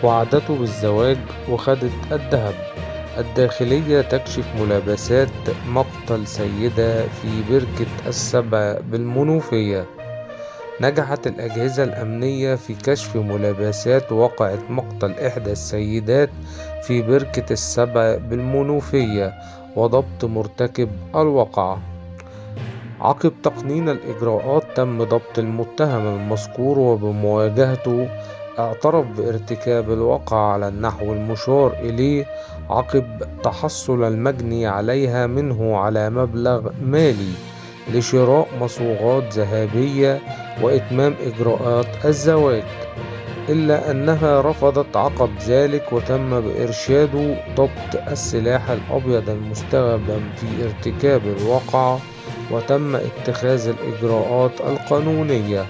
وعدته بالزواج وخدت الذهب. الداخلية تكشف ملابسات مقتل سيدة في بركة السبع بالمنوفية. نجحت الأجهزة الأمنية في كشف ملابسات وقعة مقتل إحدى السيدات في بركة السبع بالمنوفية وضبط مرتكب الواقعة. عقب تقنين الإجراءات تم ضبط المتهم المذكور، وبمواجهته اعترف بارتكاب الواقعة على النحو المشار إليه، عقب تحصل المجني عليها منه على مبلغ مالي لشراء مصوغات ذهبية وإتمام إجراءات الزواج، إلا أنها رفضت عقب ذلك، وتم بإرشاده ضبط السلاح الأبيض المستخدم في ارتكاب الواقعة، وتم اتخاذ الإجراءات القانونية.